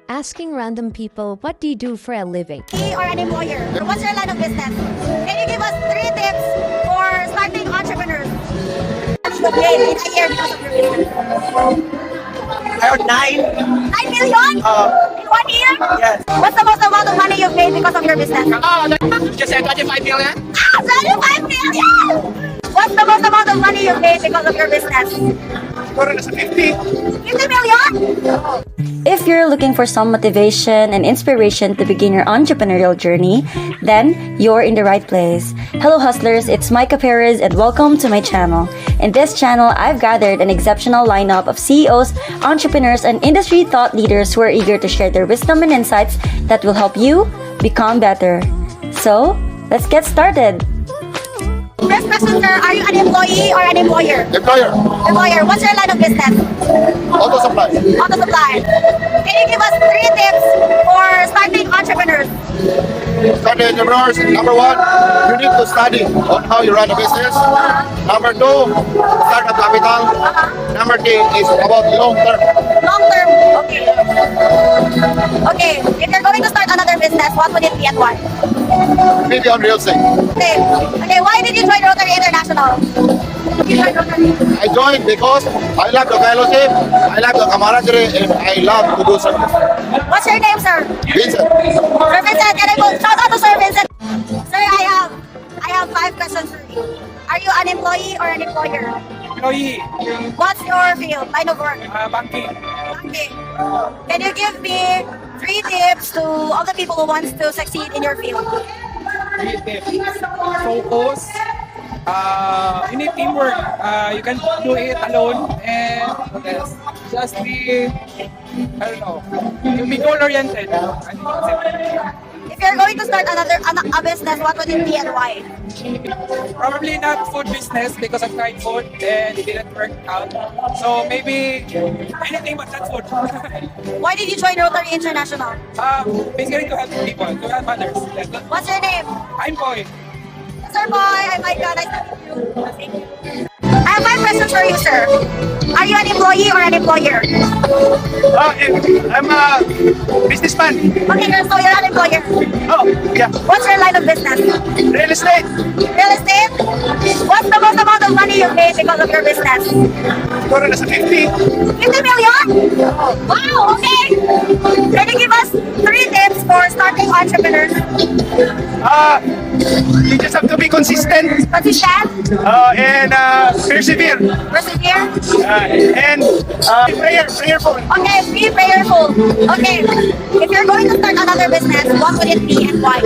Asking random people, what do you do for a living? Or an employer? What's your line of business? Can you give us 3 tips for starting entrepreneurs? You gain in a year because of your business. Around 9. 9 million? In 1 year? Yes. What's the most amount of money you've made because of your business? Just said 25 million. 25 million! What's the most amount of money you've made because of your business? Siguro nasa 50. 50 million? If you're looking for some motivation and inspiration to begin your entrepreneurial journey, then you're in the right place. Hello hustlers, it's Micah Perez and welcome to my channel. In this channel, I've gathered an exceptional lineup of CEOs, entrepreneurs, and industry thought leaders who are eager to share their wisdom and insights that will help you become better. So, let's get started. First question, sir. Are you an employee or an employer? Employer, Employer. What's your line of business? auto supply. Auto supply. Can you give us 3 tips for starting entrepreneurs? Starting entrepreneurs, number 1, you need to study on how you run a business. Number 2, startup capital. Number 3 is about long term. Long term. Okay. Okay. If you're going to start another business, what would it be and why? Maybe on real estate. Okay. Okay. Why did you join Rotary International? You joined Rotary. I joined because I love the fellowship, I love the camaraderie, and I love to do service. What's your name, sir? Vincent, Sir Vincent. Can I go? Shout out to Sir Vincent. Sir, I have 5 questions for you. Are you an employee or an employer? Employee. What's your field, line of work? Banking. Banking. Can you give me 3 tips to all the people who wants to succeed in your field? Focus. You need teamwork. You can do it alone and what else? Just be, I don't know, you be goal-oriented. If you're going to start a business, what would it be and why? Probably not food business because I tried food and it didn't work out. So maybe anything but not food. Why did you join Rotary International? Basically to help people, to help others. What's your name? I'm Boy. Sir Boy, I'm Micah. Nice to meet you. Thank you. I have 5 questions for you, sir. Are you an employee or an employer? I'm a businessman. Okay, so you're an employer. Oh, yeah. What's your line of business? Real estate. Real estate? What's the most amount of money you've made because of your business? Siguro nasa 50. 50 million? Wow, okay. Can you give us 3 tips for starting entrepreneurs? You just have to be consistent Consistent? and persevere. Persevere? And prayerful. Okay, be prayerful. Okay, if you're going to start another business, what would it be and why?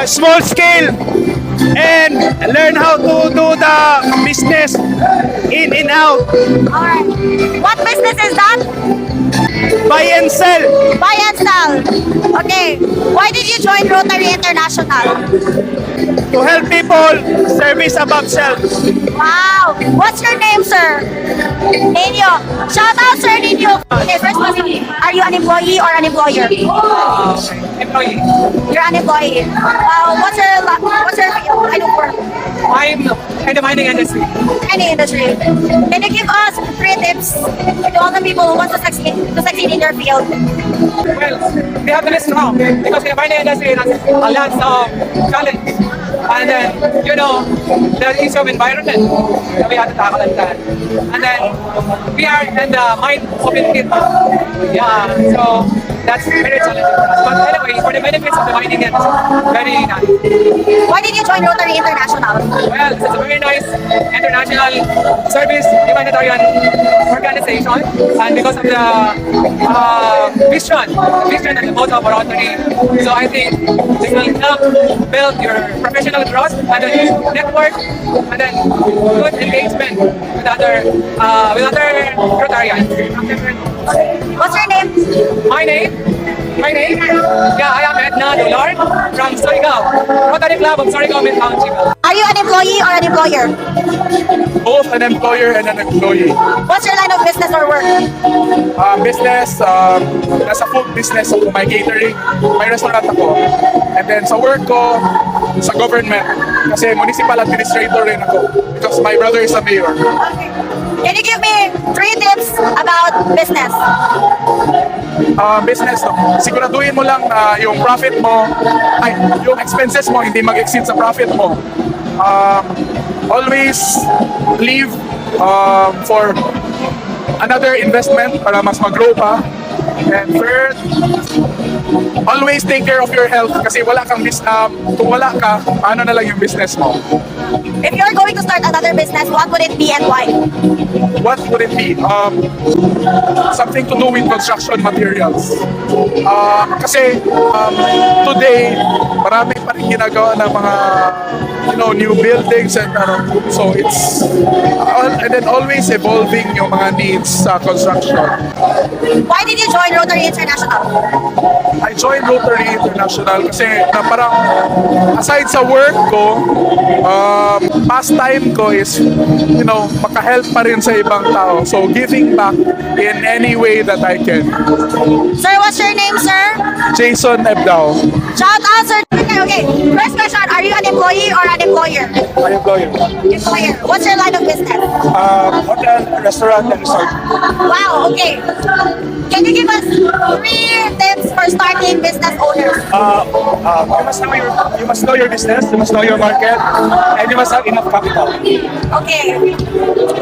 Small scale and learn how to do the business in and out. Alright. What business is that? Buy and sell. Buy and sell. Okay. Why did you join Rotary International? To help people, service above self. Wow. What's your name, sir? Nino. Shout out, sir Nino. Okay, first question. Are you an employee or an employer? Employee. You're an employee. What's your field? I don't work. I'm in the mining industry. Any industry. Can you give us 3 tips to all the people who want to succeed in your field? Well, we have to be strong because in the mining industry has a lot of challenge. And then, you know, the issue of environment that we have to tackle at that. And then, we are in the mine open pit. Yeah, so that's very challenging for us. But anyway, for the benefits of the mining, it's very nice. Why did you join Rotary International? Well, it's a very nice international service humanitarian organization, and because of the vision and the motto of Rotary, so I think this will help build your professional growth and then network and then good engagement with other Rotarians. What's your name? My name? Yeah, I am Edna Dolar from Surigao, Rotary Club of Surigao, Mid Township. Are you an employee or an employer? Both an employer and an employee. What's your line of business or work? Business, nasa food business ako, may catering, may restaurant ako. And then sa work ko, sa government, kasi municipal administrator rin ako because my brother is a mayor. Can you give me 3 tips about business? business, no, siguraduhin mo lang na yung profit mo, yung expenses mo hindi mag-exceed sa profit mo. Always leave for another investment para mas mag-grow pa. And third, always take care of your health kasi wala kang kung wala ka, paano na lang yung business mo? If you're going to start another business, what would it be and why? What would it be? Something to do with construction materials. Kasi today, marami pa rin ginagawa ng mga new buildings and so it's and then always evolving yung mga needs sa construction. Why did you join Rotary International? I joined Rotary International kasi na parang aside sa work ko, pastime ko is, makahelp pa rin sa ibang tao. So giving back in any way that I can. Sir, what's your name, sir? Jason Ebdao. Shout out, sir. Okay. First question, are you an employee or an employer? I'm employer. Employer. What's your line of business? Hotel, restaurant, and resort. Wow, okay. Can you give us 3 tips for starting business owners? You must know your business, you must know your market, and you must have enough capital. Okay.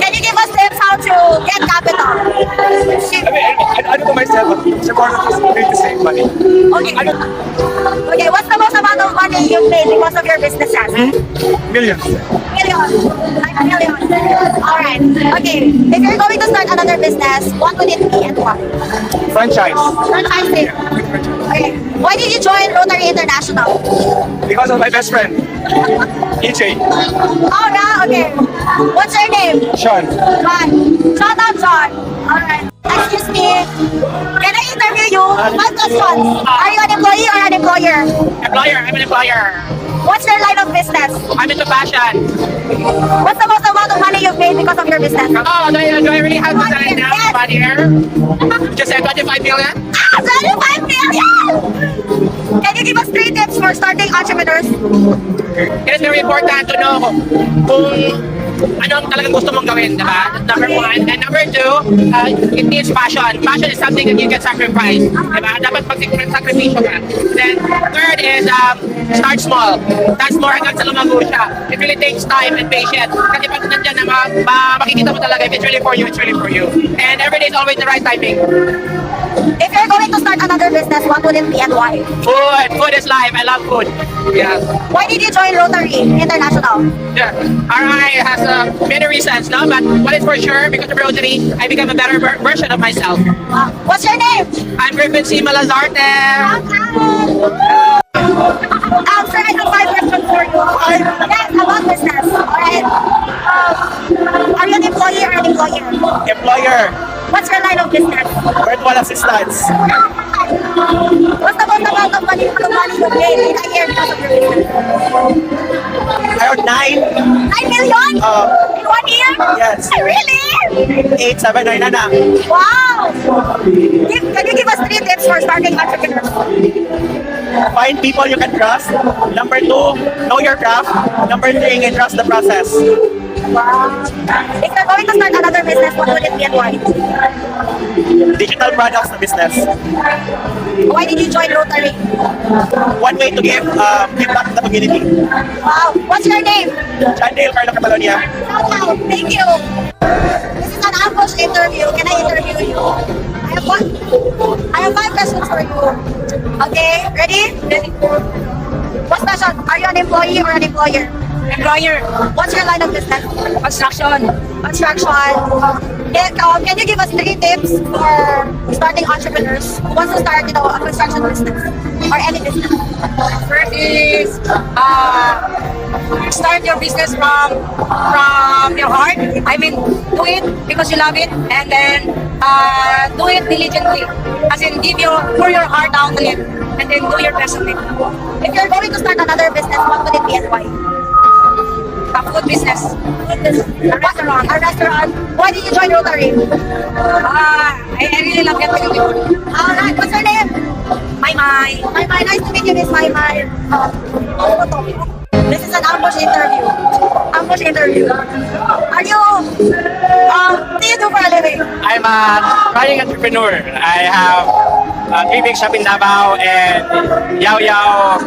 Can you give us tips how to get capital? I don't know myself, but it's important to save money. Okay. Okay, what's the most amount of money you've made because of your businesses? Millions. Millions. Like a million. Alright. Okay. If you're going to start another business, what would it be and why? Franchise. Franchising. Okay. Why did you join Rotary International? Because of my best friend, EJ. Oh, yeah. Okay. What's your name? Sean. John. Shout out, John. Alright. Excuse me. Can I interview you? 5 questions. Are you an employee or an employer? Employer, I'm an employer. What's your line of business? I'm into fashion. What's the most amount of money you've made because of your business? Oh, do I really have to tell it now about here? Just say 25 million? 25 million! Can you give us 3 tips for starting entrepreneurs? It is very important to know kung ano ang talagang gusto mong gawin, diba? Number 1. And number 2, it needs passion. Passion is something that you can sacrifice, diba? Dapat pag-sakripisyo ka. Then, third is start small. Start small hanggang sa lumago siya. It really takes time and patience. Kasi pag nandiyan na makikita mo talaga if it's really for you, it's really for you. And every day is always the right timing. If you're going to start another business, what would it be and why? Food. Food is life. I love food. Yeah. Why did you join Rotary International? Yeah. RI has many reasons, no? But what is for sure, because of Rotary, I become a better version of myself. What's your name? I'm Griffin C. Malazarte. Sir, I have 5 questions for you. Yes, about business. Alright. Are you an employee or an employer? Employer. What's your line of business? Virtual assistants. What's the most amount of money you've made in a year because of your business? Around 9. 9 million? In 1 year? Yes. Really? 8, 7, 9 na. Wow! Can you give us 3 tips for starting entrepreneurs? Find people you can trust. Number 2, know your craft. Number 3, entrust the process. Wow. If you're going to start another business, what would it be and why? Digital products na business. Why did you join Rotary? One way to give back to the community. Wow. What's your name? John Dale Carlo Catalonia. Wow. Thank you. This is an ambush interview. Can I interview you? I have 5 questions for you. Okay, ready? Ready. First question, are you an employee or an employer? Employer. What's your line of business? Construction. Construction. Can you give us 3 tips for starting entrepreneurs who wants to start, a construction business or any business? First is start your business from your heart. I mean, do it because you love it, and then do it diligently. As in, pour your heart out on it, and then do your best on it. If you're going to start another business, what would it be and why? A food business. A restaurant. A restaurant. Why did you join Rotary? I really love getting people. Alright, what's your name? My. Nice to meet you, Miss My. This is an ambush interview. Ambush interview. Are you, what do you do for a living? I'm a running entrepreneur. I have Three Big Shop in Davao, and Yao Yao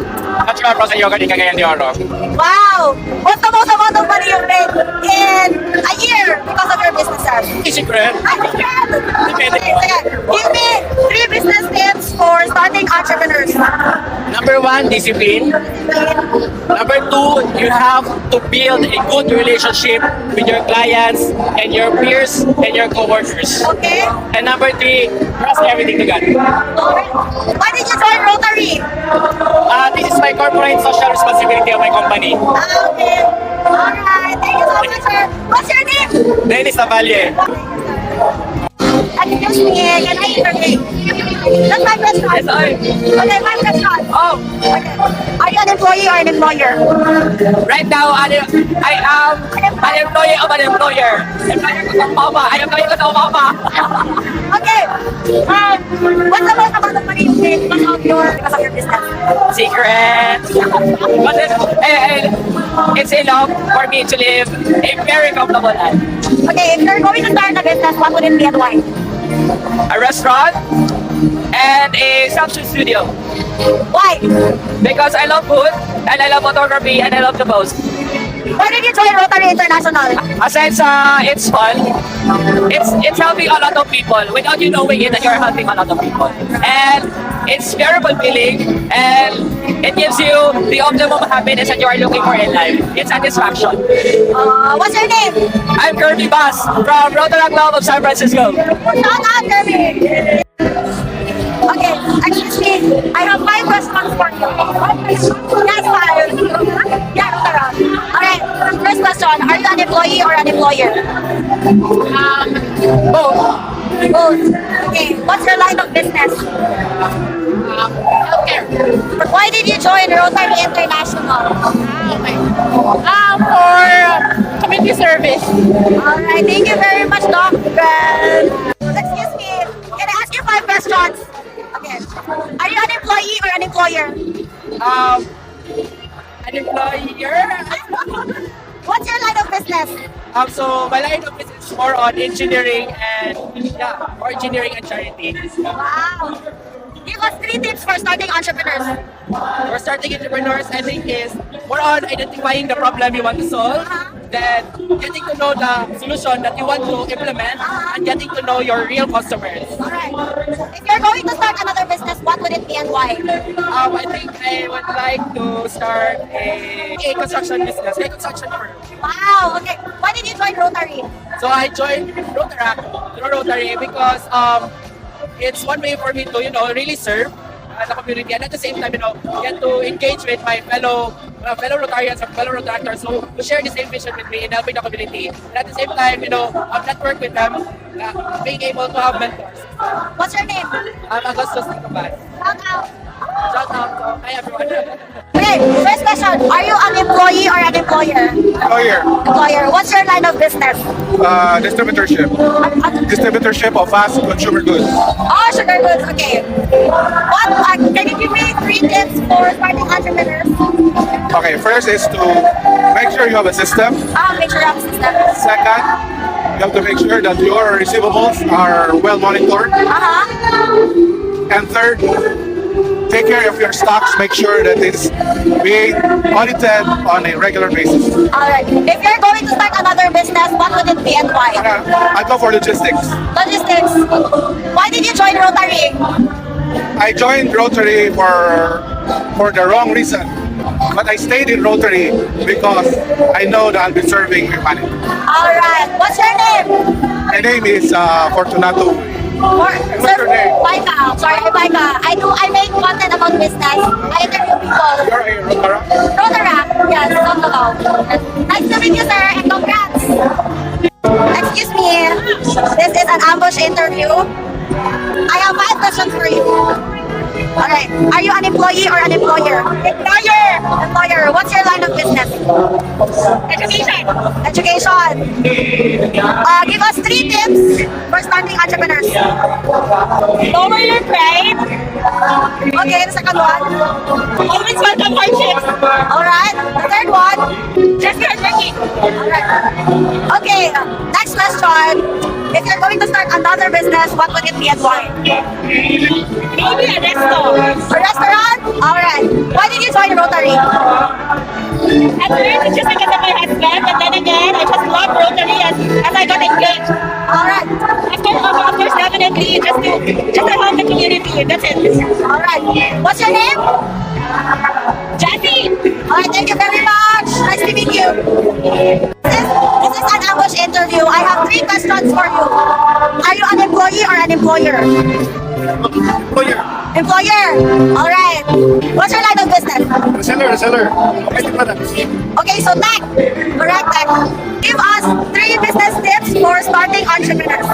Natural Frozen Yogurt in Cagayan de Oro. Wow! What's the most amount of money you made in a year because of your businesses? Secret. Okay, sige. Give me 3 business tips for starting entrepreneurs. Number 1, discipline. Number 2, you have to build a good relationship with your clients and your peers and your coworkers. Okay? And number 3, trust everything to God. Alright. Why did you join Rotary? This is my corporate social responsibility of my company. Okay. Alright. Thank you so much, sir. What's your name? Dennis Navalle. Excuse me, can I interview? That's my question. Yes, I. Okay, my question. Oh, Okay. Are you an employee or an employer? right now, I am an employee of an employer. Employer ko sa mama. I am employee ko sa mama. Okay. What's the most amount of money you made because of your business? Secret. But it's enough for me to live a very comfortable life. Okay, if you're going to start a business, what would it be and why? A restaurant and a samsung studio. Why? Because I love food, and I love photography, and I love to post. Why did you join Rotary International? Aside sa it's fun, it's helping a lot of people without you knowing it that you're helping a lot of people. And it's very fulfilling, and it gives you the optimum happiness that you are looking for in life. It's satisfaction. What's your name? I'm Kirby Bass from Rotaract Club of San Francisco. Shout out, Kirby. Okay, excuse me. I have 5 questions for you. Yes, 5. Yeah, Rotaract. Alright, first question. Are you an employee or an employer? Both. Both. Okay, what's your line of business? Healthcare. Why did you join Rotary International? For community service. Alright, thank you very much, Doc. Excuse me, can I ask you 5 questions? Okay. Are you an employee or an employer? An employer. What's your line of business? So my line of business is more on engineering and charity. Wow. Give us 3 tips for starting entrepreneurs. For starting entrepreneurs, I think is more on identifying the problem you want to solve, then getting to know the solution that you want to implement, and getting to know your real customers. Alright. If you're going to start another business, what would it be and why? I think I would like to start a construction business, a construction firm. Wow, okay. Why did you join Rotary? So I joined Rotaract through Rotary because it's one way for me to, really serve the community, and at the same time, get to engage with my fellow Rotarians or fellow Rotaractors who share the same vision with me in helping the community. And at the same time, network with them, being able to have mentors. What's your name? I'm Augustus Nicopas. Shout out. Shout out. Hi, everyone. Okay, first question. Are you an employee or an employer? Employer, Employer. What's your line of business? distributorship. Distributorship of fast consumer goods. Oh, sugar goods. Okay. Can you give me 3 tips for starting entrepreneurs? Okay, first is to make sure you have a system. Make sure you have a system. Second, you have to make sure that your receivables are well monitored. And third, take care of your stocks. Make sure that it's being audited on a regular basis. Alright. If you're going to start another business, what would it be and why? I'd go for logistics. Logistics. Why did you join Rotary? I joined Rotary for the wrong reason. But I stayed in Rotary because I know that I'll be serving humanity. Alright. What's your name? My name is Fortunato. Sir, Micah. Sorry, Micah. I make content about business. I interview people. You're a Rotaract? Rotaract. Yes, Rotaract. Nice to meet you, sir, and congrats. Excuse me. This is an ambush interview. I have 5 questions for you. Alright. Are you an employee or an employer? Employer! Employer. What's your line of business? Education. Education. Give us 3 tips for starting entrepreneurs. Lower your pride. Okay, the second one. Always welcome hardships. Alright. The third one. Just hardworking. Alright. Okay, next question. If you're going to start another business, what would it be and why? Maybe a resto. A restaurant? Alright. Why did you join Rotary? At first, it's just because of my husband, but then again, I just love Rotary as I got engaged. Alright. Of course, definitely, just to help the community. That's it. Alright. What's your name? Jazzy! Alright, thank you very much. Nice to meet you. This is an ambush interview. I have 3 questions for you. Are you an employee or an employer? Employer. Alright. What's your line of business? Reseller. Domestic products. Okay, so tech. Correct, tech. Give us 3 business tips for starting entrepreneurs.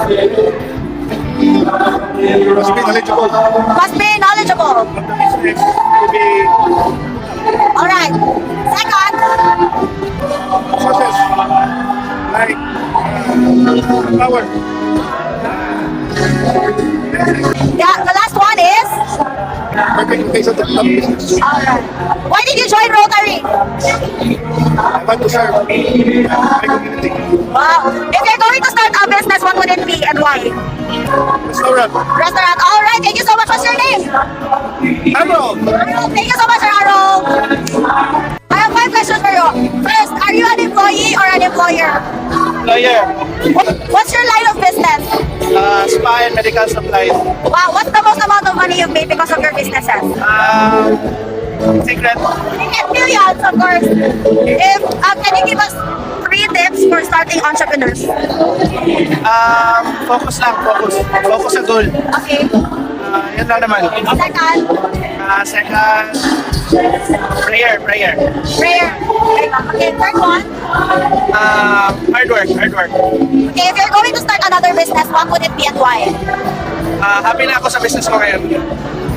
Must be knowledgeable. Must be knowledgeable. Business to be Alright. Second, success. Like power. the last one is? Working in case of the business. Alright. Why did you join Rotary? I want to serve my community. Wow. If you're going to start a business, what would it be and why? Restaurant. Restaurant. Alright, thank you so much. What's your name? Harold. Harold. Thank you so much, Harold. I have 5 questions for you. First, are you an employee or an employer? Lawyer, What's your line of business? spa and medical supplies. Wow, what's the most amount of money you've made because of your businesses? Secret. Millions, of course. If can you give us 3 tips for starting entrepreneurs? Focus lang, focus. Focus sa goal. Okay. Yan lang naman. Second, Second, prayer. prayer. Okay, third one. Hard work. Okay, if you're going to start another business, what would it be and why? Happy na ako sa business ko ngayon.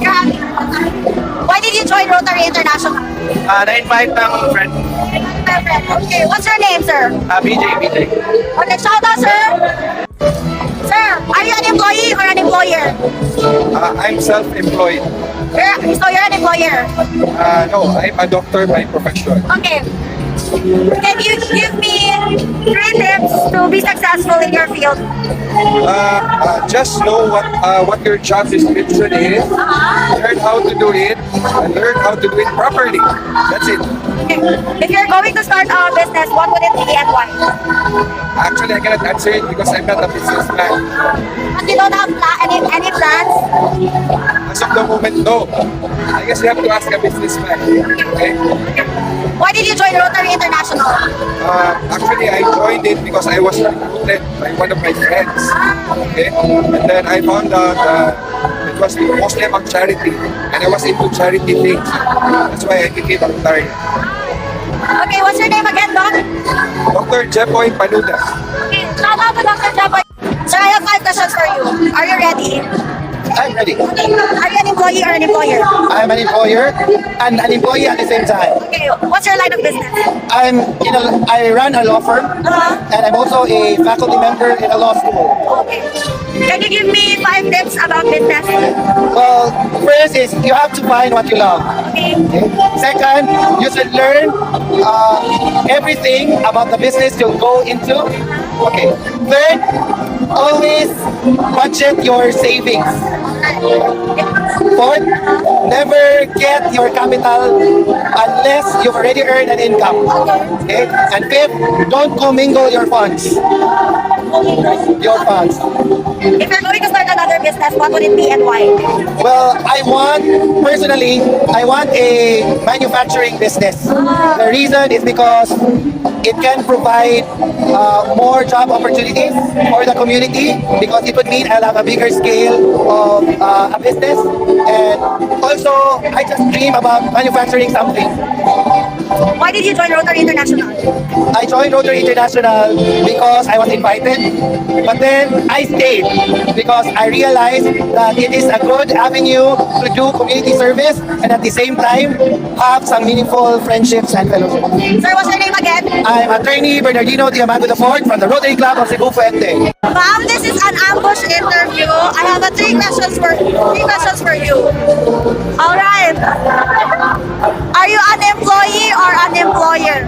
You're happy. Why did you join Rotary International? Na-invite ng friend. Okay, what's your name, sir? BJ. Okay, shout out, sir. Sir, are you an employee or an employer? I'm self-employed. So you're an employer. No, I'm a doctor by profession. Okay. Can you give me 3 tips to be successful in your field? Just know what your job description is, learn how to do it, and learn how to do it properly. That's it. Okay. If you're going to start a business, what would it be and why? Actually, I cannot answer it because I'm not a businessman. But you don't have any plans? As of the moment, no. I guess you have to ask a businessman. Okay? Why did you join Rotary International? Actually, I joined it because I was recruited by one of my friends. Okay? And then I found out it was mostly about charity. And I was into charity things. That's why I became a Rotary. Okay, what's your name again, Doc? Dr. Jepoy Panuda. Okay, shout out to Dr. Jaboy. Sir, I have 5 questions for you. Are you ready? I'm ready. Okay. Are you an employee or an employer? I'm an employer and an employee at the same time. Okay, what's your line of business? I run a law firm and I'm also a faculty member in a law school. Okay. Can you give me 5 tips about business? Well, first is you have to find what you love. Okay. Second, you should learn everything about the business you'll go into. Okay. Third, always budget your savings. Fourth, never get your capital unless you've already earned an income. Okay? And fifth, don't commingle your funds. Your funds. If you're going to start another business, what would it be and why? Well, I want a manufacturing business. The reason is because it can provide more job opportunities for the community because it would mean I'll have a bigger scale of a business. And also, I just dream about manufacturing something. Why did you join Rotary International? I joined Rotary International because I was invited, but then I stayed because I realized that it is a good avenue to do community service and at the same time have some meaningful friendships and fellowships. Sir, what's your name again? I'm attorney Bernardino Diamando IV from the Rotary Club of Cebu Fuente. Ma'am, this is an ambush interview. I have 3 questions for you. All right. Are you an employee or an employer?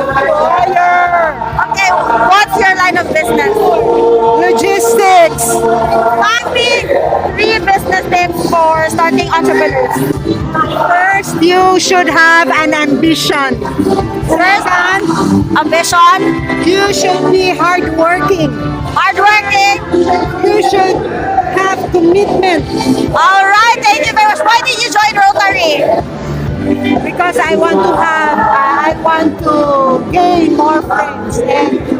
Employer! Okay, what's your line of business? Logistics. 3 business tips for starting entrepreneurs. First, you should have an ambition. First, ambition. You should be hardworking. Hardworking. You should have commitment. All right, thank you very much. Why did you join Rotary? Because I want to gain more friends and to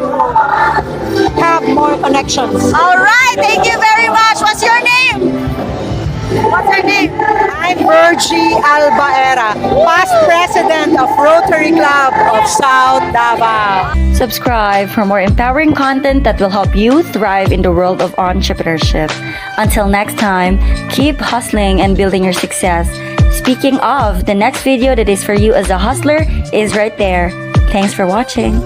have more connections. All right, thank you very much. What's your name? What's your name? I'm Virgie Albaera, past president of Rotary Club of South Davao. Subscribe for more empowering content that will help you thrive in the world of entrepreneurship. Until next time, keep hustling and building your success. Speaking of, the next video that is for you as a hustler is right there. Thanks for watching.